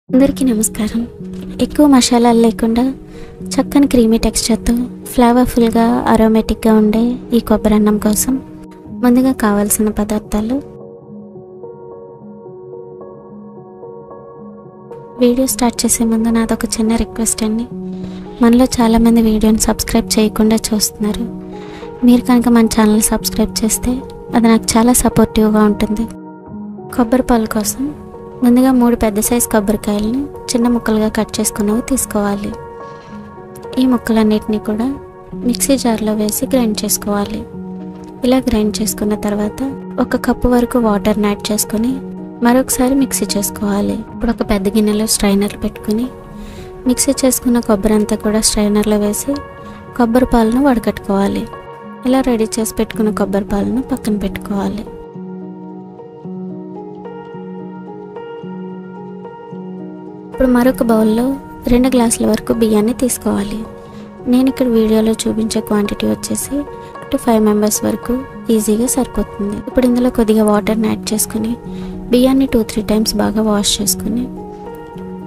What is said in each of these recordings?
అందరికీ నమస్కారం. ఎక్కువ మసాలాలు లేకుండా చక్కని క్రీమీ టెక్స్చర్తో ఫ్లేవర్ఫుల్గా అరోమేటిక్గా ఉండే ఈ కొబ్బరి అన్నం కోసం ముందుగా కావాల్సిన పదార్థాలు. వీడియో స్టార్ట్ చేసే ముందు నాదొక చిన్న రిక్వెస్ట్ అండి. మనలో చాలామంది వీడియోని సబ్స్క్రైబ్ చేయకుండా చూస్తున్నారు. మీరు కనుక మన ఛానల్ సబ్స్క్రైబ్ చేస్తే అది నాకు చాలా సపోర్టివ్గా ఉంటుంది. కొబ్బరి పాలు కోసం ముందుగా 3 పెద్ద సైజు కొబ్బరికాయలను చిన్న ముక్కలుగా కట్ చేసుకున్నవి తీసుకోవాలి. ఈ ముక్కలన్నిటినీ కూడా మిక్సీ జార్లో వేసి గ్రైండ్ చేసుకోవాలి. ఇలా గ్రైండ్ చేసుకున్న తర్వాత 1 కప్పు వరకు వాటర్ని యాడ్ చేసుకొని మరొకసారి మిక్సీ చేసుకోవాలి. ఇప్పుడు ఒక పెద్ద గిన్నెలో స్ట్రైనర్ పెట్టుకుని మిక్సీ చేసుకున్న కొబ్బరి అంతా కూడా స్ట్రైనర్లో వేసి కొబ్బరి పాలను వడకట్టుకోవాలి. ఇలా రెడీ చేసి పెట్టుకున్న కొబ్బరి పాలను పక్కన పెట్టుకోవాలి. ఇప్పుడు మరొక బౌల్లో 2 గ్లాసుల వరకు బియ్యాన్ని తీసుకోవాలి. నేను ఇక్కడ వీడియోలో చూపించే క్వాంటిటీ వచ్చేసి 5 మెంబర్స్ వరకు ఈజీగా సరిపోతుంది. ఇప్పుడు ఇందులో కొద్దిగా వాటర్ని యాడ్ చేసుకుని బియ్యాన్ని 2-3 టైమ్స్ బాగా వాష్ చేసుకుని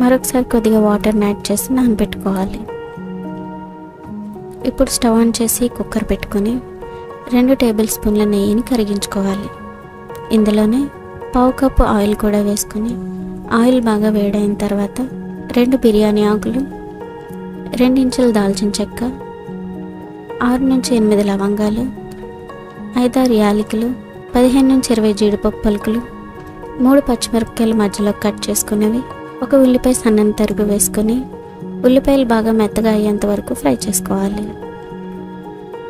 మరొకసారి కొద్దిగా వాటర్ని యాడ్ చేసి నానబెట్టుకోవాలి. ఇప్పుడు స్టవ్ ఆన్ చేసి కుక్కర్ పెట్టుకొని 2 టేబుల్ స్పూన్ల నెయ్యిని కరిగించుకోవాలి. ఇందులోనే 1/2 కప్పు ఆయిల్ కూడా వేసుకుని ఆయిల్ బాగా వేడైన తర్వాత 2 బిర్యానీ ఆకులు, 2 ఇంచుల దాల్చిన చెక్క, 6-8 లవంగాలు, 5-6 యాలకులు, 15-20 జీడిపప్పు పలుకులు, 3 పచ్చిమిరపకాయలు మధ్యలో కట్ చేసుకునేవి, 1 ఉల్లిపాయ సన్నని తరుగు వేసుకొని ఉల్లిపాయలు బాగా మెత్తగా అయ్యేంత వరకు ఫ్రై చేసుకోవాలి.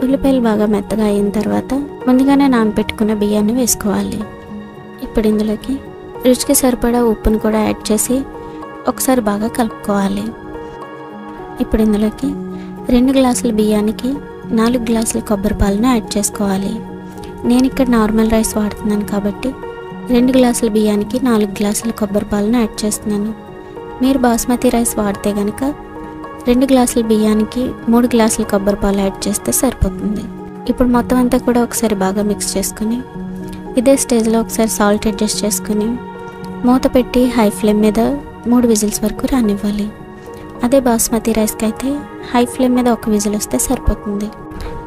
ఉల్లిపాయలు బాగా మెత్తగా అయిన తర్వాత ముందుగానే నానబెట్టుకున్న బియ్యాన్ని వేసుకోవాలి. ఇప్పుడు ఇందులోకి రుచికి సరిపడా ఉప్పును కూడా యాడ్ చేసి ఒకసారి బాగా కలుపుకోవాలి. ఇప్పుడు ఇందులోకి 2 గ్లాసుల బియ్యానికి 4 గ్లాసుల కొబ్బరి పాలను యాడ్ చేసుకోవాలి. నేను ఇక్కడ నార్మల్ రైస్ వాడుతున్నాను కాబట్టి 2 గ్లాసుల బియ్యానికి 4 గ్లాసుల కొబ్బరి పాలను యాడ్ చేస్తున్నాను. మీరు బాస్మతి రైస్ వాడితే కనుక 2 గ్లాసుల బియ్యానికి 3 గ్లాసుల కొబ్బరి పాలు యాడ్ చేస్తే సరిపోతుంది. ఇప్పుడు మొత్తం అంతా కూడా ఒకసారి బాగా మిక్స్ చేసుకుని ఇదే స్టేజ్లో ఒకసారి సాల్ట్ అడ్జస్ట్ చేసుకుని మూత పెట్టి హై ఫ్లేమ్ మీద 3 విజిల్స్ వరకు రానివ్వాలి. అదే బాస్మతి రైస్కి అయితే హై ఫ్లేమ్ మీద 1 విజిల్ వస్తే సరిపోతుంది.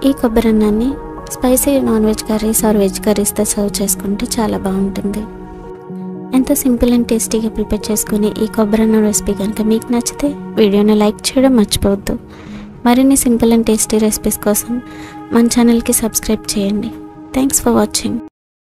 ఈ కొబ్బరి అన్నాన్ని spicy non veg curries or veg కర్రీస్తో సర్వ్ చేసుకుంటే చాలా బాగుంటుంది. ఎంతో సింపుల్ అండ్ టేస్టీగా ప్రిపేర్ చేసుకుని ఈ కొబ్బరి అన్నం రెసిపీ కనుక మీకు నచ్చితే వీడియోని లైక్ చేయడం మర్చిపోవద్దు. మరిన్ని సింపుల్ అండ్ టేస్టీ రెసిపీస్ కోసం మన ఛానల్కి సబ్స్క్రైబ్ చేయండి. Thanks for watching.